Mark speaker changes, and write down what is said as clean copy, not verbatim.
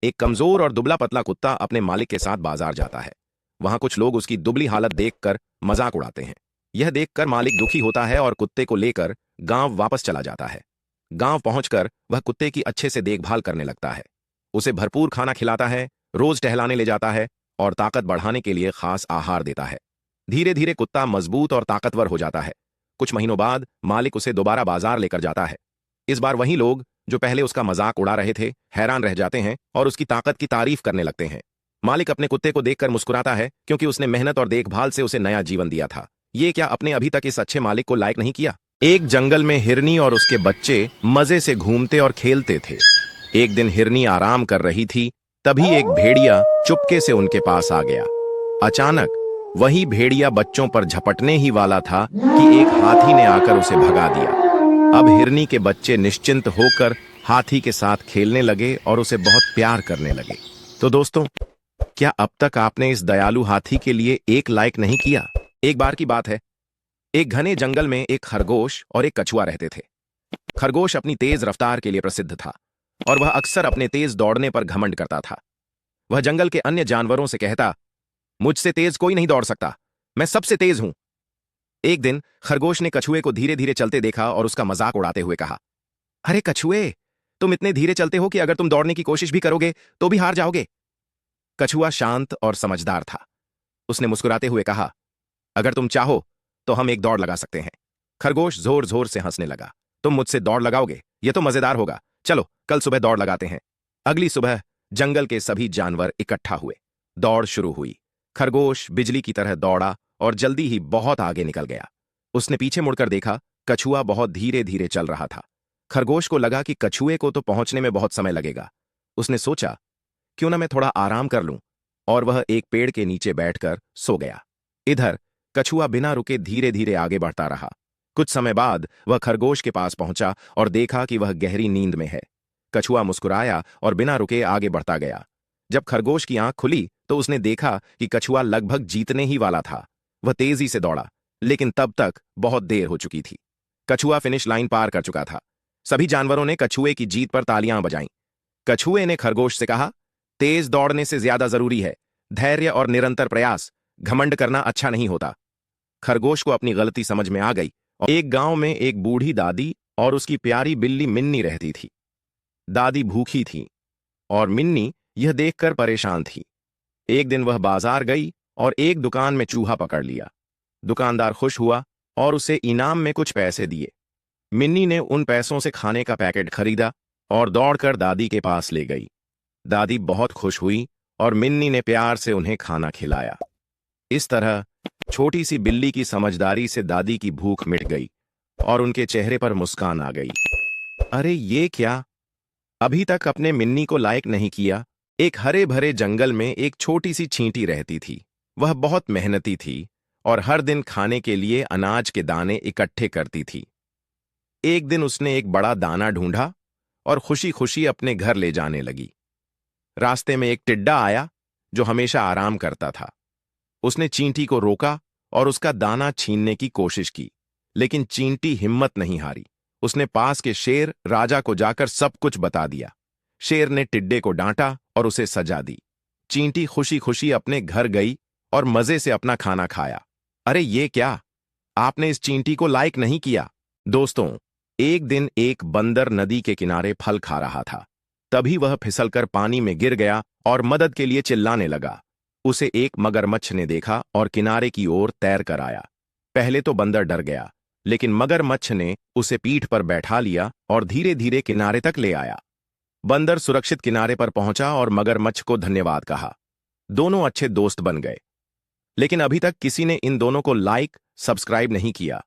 Speaker 1: एक कमजोर और दुबला पतला कुत्ता अपने मालिक के साथ बाजार जाता है। वहां कुछ लोग उसकी दुबली हालत देखकर मजाक उड़ाते हैं। यह देखकर मालिक दुखी होता है और कुत्ते को लेकर गांव वापस चला जाता है। गांव पहुंचकर वह कुत्ते की अच्छे से देखभाल करने लगता है। उसे भरपूर खाना खिलाता है, रोज टहलाने ले जाता है और ताकत बढ़ाने के लिए खास आहार देता है। धीरे धीरे कुत्ता मजबूत और ताकतवर हो जाता है। कुछ महीनों बाद मालिक उसे दोबारा बाजार लेकर जाता है। इस बार वही लोग जो पहले उसका मजाक उड़ा रहे थे हैरान रह जाते हैं और उसकी ताकत की तारीफ करने लगते हैं। मालिक अपने कुत्ते को देखकर मुस्कुराता है क्योंकि उसने मेहनत और देखभाल से उसे नया जीवन दिया था। ये क्या अपने अभी तक इस अच्छे मालिक को लायक नहीं किया? एक जंगल में हिरनी और उसके बच्चे मजे से घूमते और खेलते थे। एक दिन हिरनी आराम कर रही थी, तभी एक भेड़िया चुपके से उनके पास आ गया। अचानक वही भेड़िया बच्चों पर झपटने ही वाला था कि एक हाथी ने आकर उसे भगा दिया। अब हिरनी के बच्चे निश्चिंत होकर हाथी के साथ खेलने लगे और उसे बहुत प्यार करने लगे। तो दोस्तों, क्या अब तक आपने इस दयालु हाथी के लिए एक लाइक नहीं किया? एक बार की बात है, एक घने जंगल में एक खरगोश और एक कछुआ रहते थे। खरगोश अपनी तेज रफ्तार के लिए प्रसिद्ध था और वह अक्सर अपने तेज दौड़ने पर घमंड करता था। वह जंगल के अन्य जानवरों से कहता, मुझसे तेज कोई नहीं दौड़ सकता, मैं सबसे तेज हूं। एक दिन खरगोश ने कछुए को धीरे धीरे चलते देखा और उसका मजाक उड़ाते हुए कहा, अरे कछुए, तुम इतने धीरे चलते हो कि अगर तुम दौड़ने की कोशिश भी करोगे तो भी हार जाओगे। कछुआ शांत और समझदार था। उसने मुस्कुराते हुए कहा, अगर तुम चाहो तो हम एक दौड़ लगा सकते हैं। खरगोश जोर जोर से हंसने लगा, तुम मुझसे दौड़ लगाओगे? यह तो मजेदार होगा, चलो कल सुबह दौड़ लगाते हैं। अगली सुबह जंगल के सभी जानवर इकट्ठा हुए। दौड़ शुरू हुई। खरगोश बिजली की तरह दौड़ा और जल्दी ही बहुत आगे निकल गया। उसने पीछे मुड़कर देखा, कछुआ बहुत धीरे धीरे चल रहा था। खरगोश को लगा कि कछुए को तो पहुंचने में बहुत समय लगेगा। उसने सोचा, क्यों ना मैं थोड़ा आराम कर लूं, और वह एक पेड़ के नीचे बैठकर सो गया। इधर कछुआ बिना रुके धीरे धीरे आगे बढ़ता रहा। कुछ समय बाद वह खरगोश के पास पहुंचा और देखा कि वह गहरी नींद में है। कछुआ मुस्कुराया और बिना रुके आगे बढ़ता गया। जब खरगोश की आंख खुली तो उसने देखा कि कछुआ लगभग जीतने ही वाला था। वह तेजी से दौड़ा, लेकिन तब तक बहुत देर हो चुकी थी। कछुआ फिनिश लाइन पार कर चुका था। सभी जानवरों ने कछुए की जीत पर तालियां बजाईं। कछुए ने खरगोश से कहा, तेज दौड़ने से ज्यादा जरूरी है धैर्य और निरंतर प्रयास, घमंड करना अच्छा नहीं होता। खरगोश को अपनी गलती समझ में आ गई। और एक गांव में एक बूढ़ी दादी और उसकी प्यारी बिल्ली मिन्नी रहती थी। दादी भूखी थी और मिन्नी यह देखकर परेशान थी। एक दिन वह बाजार गई और एक दुकान में चूहा पकड़ लिया। दुकानदार खुश हुआ और उसे इनाम में कुछ पैसे दिए। मिन्नी ने उन पैसों से खाने का पैकेट खरीदा और दौड़कर दादी के पास ले गई। दादी बहुत खुश हुई और मिन्नी ने प्यार से उन्हें खाना खिलाया। इस तरह छोटी सी बिल्ली की समझदारी से दादी की भूख मिट गई और उनके चेहरे पर मुस्कान आ गई। अरे ये क्या, अभी तक अपने मिन्नी को लायक नहीं किया। एक हरे भरे जंगल में एक छोटी सी चींटी रहती थी। वह बहुत मेहनती थी और हर दिन खाने के लिए अनाज के दाने इकट्ठे करती थी। एक दिन उसने एक बड़ा दाना ढूंढा और खुशी खुशी अपने घर ले जाने लगी। रास्ते में एक टिड्डा आया जो हमेशा आराम करता था। उसने चींटी को रोका और उसका दाना छीनने की कोशिश की, लेकिन चींटी हिम्मत नहीं हारी। उसने पास के शेर राजा को जाकर सब कुछ बता दिया। शेर ने टिड्डे को डांटा और उसे सजा दी। चींटी खुशी खुशी अपने घर गई और मजे से अपना खाना खाया। अरे ये क्या, आपने इस चींटी को लायक नहीं किया। दोस्तों, एक दिन एक बंदर नदी के किनारे फल खा रहा था। तभी वह फिसलकर पानी में गिर गया और मदद के लिए चिल्लाने लगा। उसे एक मगरमच्छ ने देखा और किनारे की ओर तैर कर आया। पहले तो बंदर डर गया, लेकिन मगरमच्छ ने उसे पीठ पर बैठा लिया और धीरे धीरे किनारे तक ले आया। बंदर सुरक्षित किनारे पर पहुंचा और मगरमच्छ को धन्यवाद कहा। दोनों अच्छे दोस्त बन गए। लेकिन अभी तक किसी ने इन दोनों को लाइक, सब्सक्राइब नहीं किया।